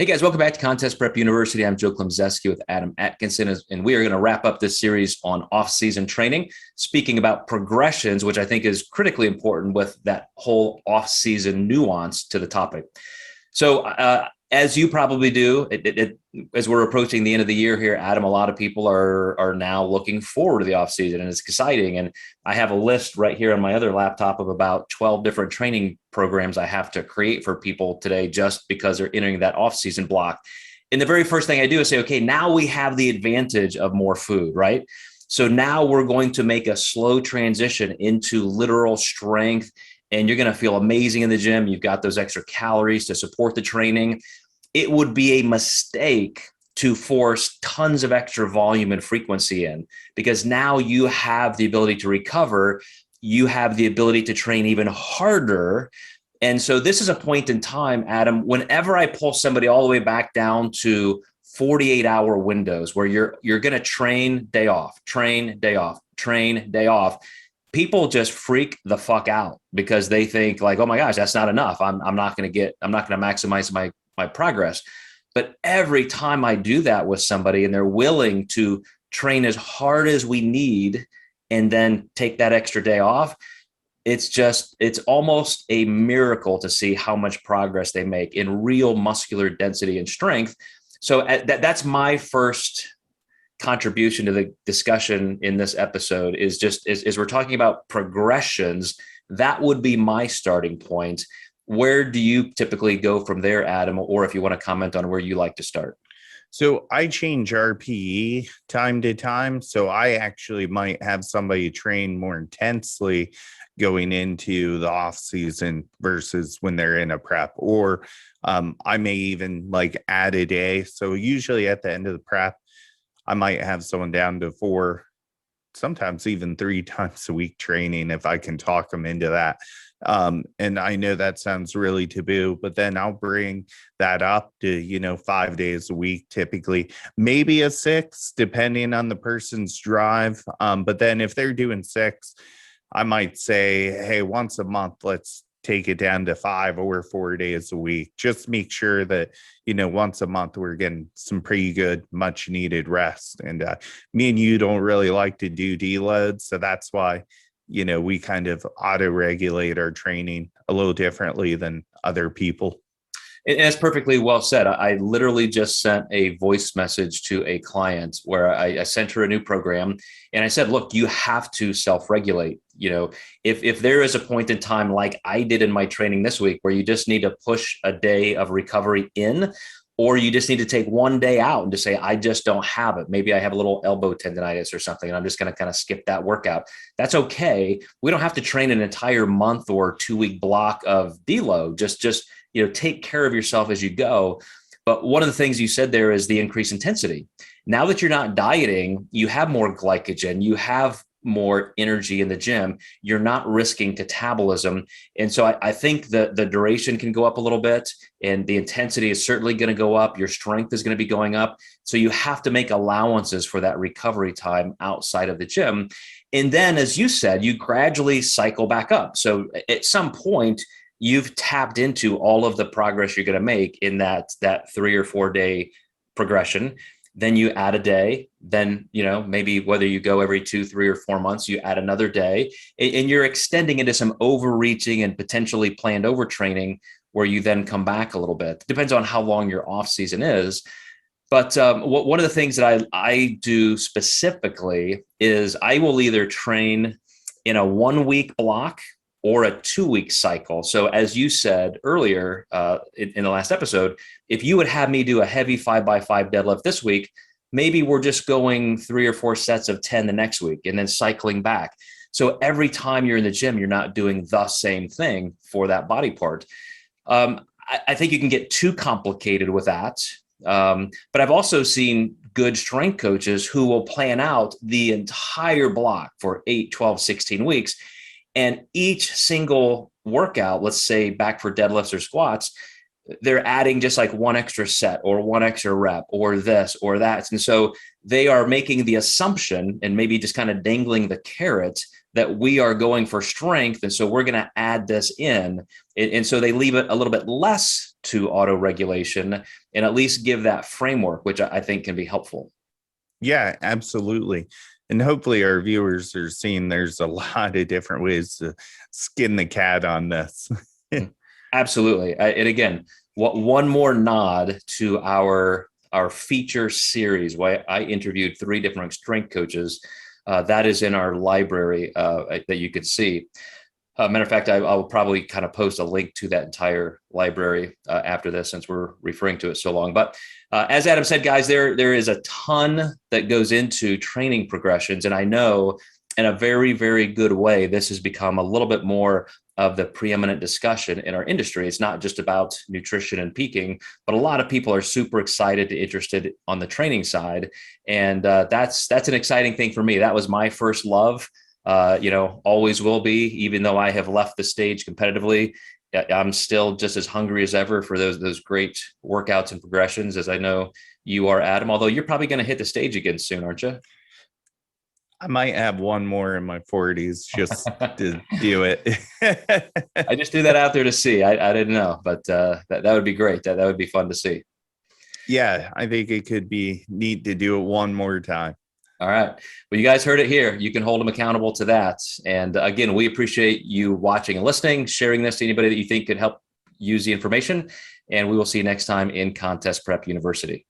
Hey guys, welcome back to Contest Prep University. I'm Joe Klemczewski with Adam Atkinson, and we are going to wrap up this series on off-season training, speaking about progressions, which I think is critically important with that whole off-season nuance to the topic. So as you probably do, as we're approaching the end of the year here, Adam, a lot of people are now looking forward to the off-season, and it's exciting. And I have a list right here on my other laptop of about 12 different training programs I have to create for people today just because they're entering that off-season block. And the very first thing I do is say, okay, now we have the advantage of more food, right? So now we're going to make a slow transition into literal strength, and you're going to feel amazing in the gym. You've got those extra calories to support the training. It would be a mistake to force tons of extra volume and frequency in, because now you have the ability to recover. You have the ability to train even harder. And so this is a point in time, Adam, whenever I pull somebody all the way back down to 48-hour windows where you're going to train day off, train day off, train day off, people just freak the fuck out because they think like, oh my gosh, that's not enough. I'm not going to maximize my progress. But every time I do that with somebody and they're willing to train as hard as we need and then take that extra day off, it's almost a miracle to see how much progress they make in real muscular density and strength. So that's my first contribution to the discussion in this episode is just as we're talking about progressions, that would be my starting point. Where do you typically go from there, Adam? Or if you want to comment on where you like to start. So I change RPE time to time. So I actually might have somebody train more intensely going into the off season versus when they're in a prep, or I may even like add a day. So usually at the end of the prep, I might have someone down to 4, sometimes even 3 times a week training if I can talk them into that. And I know that sounds really taboo, but then I'll bring that up to, 5 days a week, typically, maybe a 6, depending on the person's drive. But then if they're doing 6, I might say, hey, once a month, let's take it down to 5 or 4 days a week. Just make sure that, once a month, we're getting some pretty good, much needed rest. And me and you don't really like to do deloads. So that's why, we kind of auto-regulate our training a little differently than other people. And that's perfectly well said. I literally just sent a voice message to a client where I sent her a new program and I said, look, you have to self-regulate. If there is a point in time like I did in my training this week where you just need to push a day of recovery in, or you just need to take one day out and just say, I just don't have it. Maybe I have a little elbow tendonitis or something, and I'm just going to kind of skip that workout. That's okay. We don't have to train an entire month or 2-week block of deload. Just take care of yourself as you go. But one of the things you said there is the increased intensity. Now that you're not dieting, you have more glycogen, you have more energy in the gym, you're not risking catabolism. And so I think the duration can go up a little bit, and the intensity is certainly going to go up. Your strength is going to be going up. So you have to make allowances for that recovery time outside of the gym. And then, as you said, you gradually cycle back up. So at some point, you've tapped into all of the progress you're going to make in that 3 or 4 day progression. Then you add a day, then, maybe whether you go every 2, 3, or 4 months, you add another day, and you're extending into some overreaching and potentially planned overtraining where you then come back a little bit. Depends on how long your off season is. But one of the things that I do specifically is I will either train in a 1-week block or a 2-week cycle. So as you said earlier in the last episode, if you would have me do a heavy 5x5 deadlift this week, maybe we're just going 3 or 4 sets of 10 the next week and then cycling back. So every time you're in the gym, you're not doing the same thing for that body part. I think you can get too complicated with that. But I've also seen good strength coaches who will plan out the entire block for 8, 12, 16 weeks. And each single workout, let's say back for deadlifts or squats, they're adding just like 1 extra set or 1 extra rep or this or that. And so they are making the assumption and maybe just kind of dangling the carrot that we are going for strength. And so we're going to add this in. And so they leave it a little bit less to auto regulation and at least give that framework, which I think can be helpful. Yeah, absolutely. And hopefully our viewers are seeing there's a lot of different ways to skin the cat on this. Absolutely. And again, one more nod to our feature series, where I interviewed 3 different strength coaches. That is in our library that you could see. Matter of fact, I will probably kind of post a link to that entire library after this, since we're referring to it so long. But as Adam said, guys, there is a ton that goes into training progressions. And I know in a very, very good way, this has become a little bit more of the preeminent discussion in our industry. It's not just about nutrition and peaking, but a lot of people are super excited and interested on the training side. And that's an exciting thing for me. That was my first love. Always will be, even though I have left the stage competitively. I'm still just as hungry as ever for those great workouts and progressions, as I know you are, Adam, although you're probably going to hit the stage again soon, aren't you? I might have one more in my 40s just to do it. I just threw that out there to see. I didn't know, but that would be great. That would be fun to see. Yeah, I think it could be neat to do it one more time. All right. Well, you guys heard it here. You can hold them accountable to that. And again, we appreciate you watching and listening, sharing this to anybody that you think could help use the information. And we will see you next time in Contest Prep University.